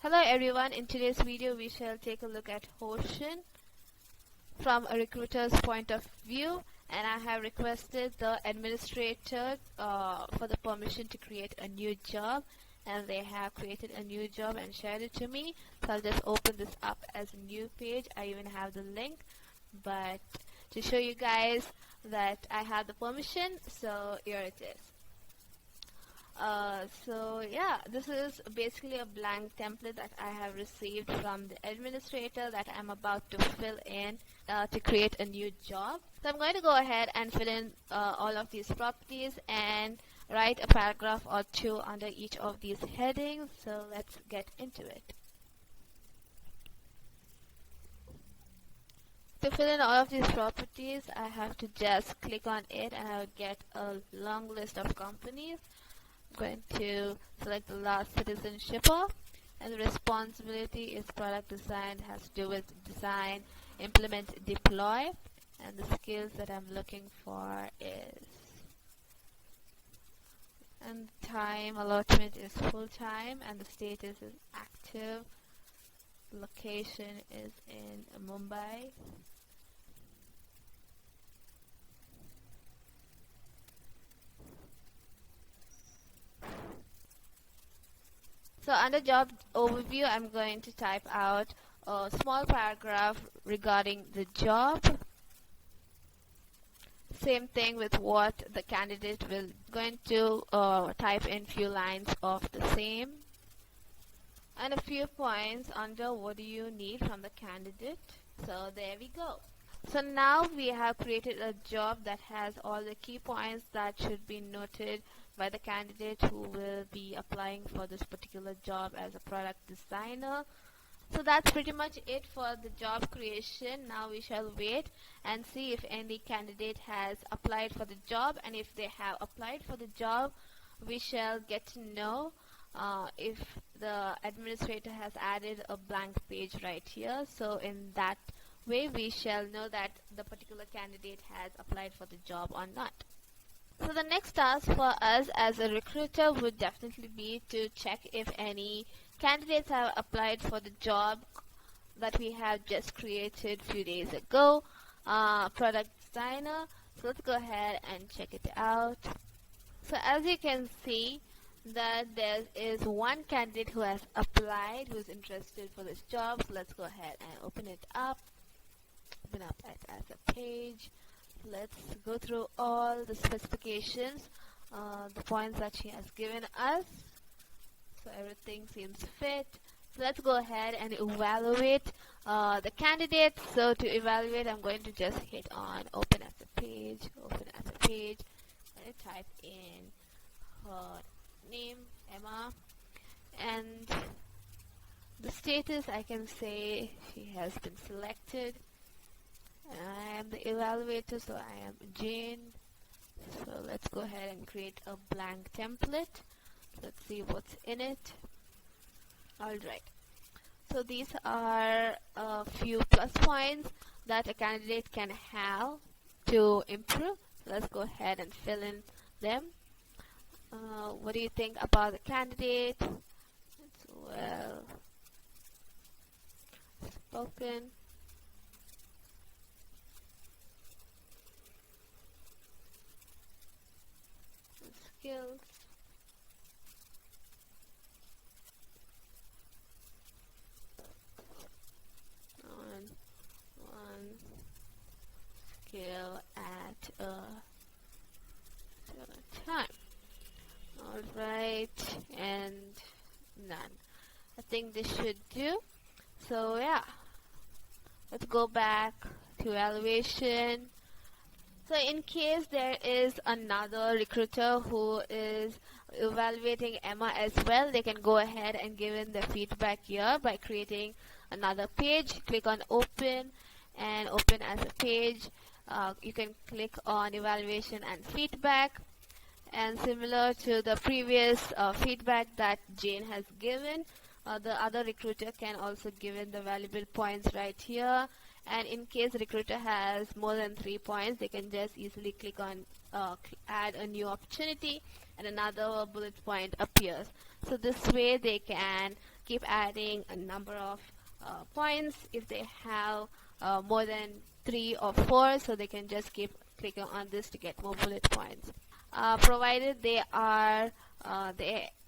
Hello everyone, in today's video we shall take a look at Hotion from a recruiter's point of view, and I have requested the administrator for the permission to create a new job, and they have created a new job and shared it to me. So I'll just open this up as a new page. I even have the link, but to show you guys that I have the permission, so here it is. So yeah, this is basically a blank template that I have received from the administrator that I'm about to fill in to create a new job. So I'm going to go ahead and fill in all of these properties and write a paragraph or two under each of these headings. So let's get into it. To fill in all of these properties, I have to just click on it and I'll get a long list of companies. Going to select the last citizenshipper, and the responsibility is product design, has to do with design, implement, deploy, and the skills that I'm looking for is, and time allotment is full-time, and the status is active, location is in Mumbai. So under job overview, I'm going to type out a small paragraph regarding the job. Same thing with what the candidate will going to type in few lines of the same. And a few points under what do you need from the candidate. So there we go. So now we have created a job that has all the key points that should be noted by the candidate who will be applying for this particular job as a product designer. So that's pretty much it for the job creation. Now we shall wait and see if any candidate has applied for the job, and if they have applied for the job, we shall get to know if the administrator has added a blank page right here. So in that way we shall know that the particular candidate has applied for the job or not. So the next task for us as a recruiter would definitely be to check if any candidates have applied for the job that we have just created a few days ago, product designer. So let's go ahead and check it out. So as you can see that there is one candidate who has applied, who is interested for this job. So let's go ahead and open it up. Open up it as a page. Let's go through all the specifications, the points that she has given us. So everything seems fit. So let's go ahead and evaluate the candidate. So to evaluate, I'm going to just hit on open as a page, and type in her name, Emma, and the status, I can say she has been selected. I am the evaluator, so I am Jane. So let's go ahead and create a blank template. Let's see what's in it. Alright, so these are a few plus points that a candidate can have to improve. Let's go ahead and fill in them. What do you think about the candidate? It's well spoken. Skills. One skill at a time. Alright, and none. I think this should do. So yeah, let's go back to evaluation. So in case there is another recruiter who is evaluating Emma as well, they can go ahead and give in the feedback here by creating another page. Click on open and open as a page. You can click on evaluation and feedback, and similar to the previous feedback that Jane has given, the other recruiter can also give in the valuable points right here. And in case the recruiter has more than 3 points, they can just easily click on add a new opportunity, and another bullet point appears. So this way they can keep adding a number of points if they have more than 3 or 4, so they can just keep clicking on this to get more bullet points, provided they are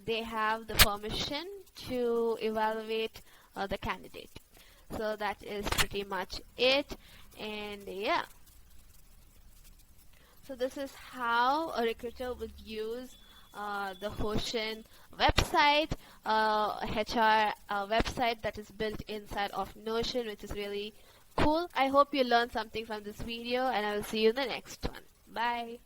they have the permission to evaluate the candidate. So that is pretty much it. And yeah, so this is how a recruiter would use the Hotion website, HR website that is built inside of Notion, which is really cool. I hope you learned something from this video, and I will see you in the next one. Bye.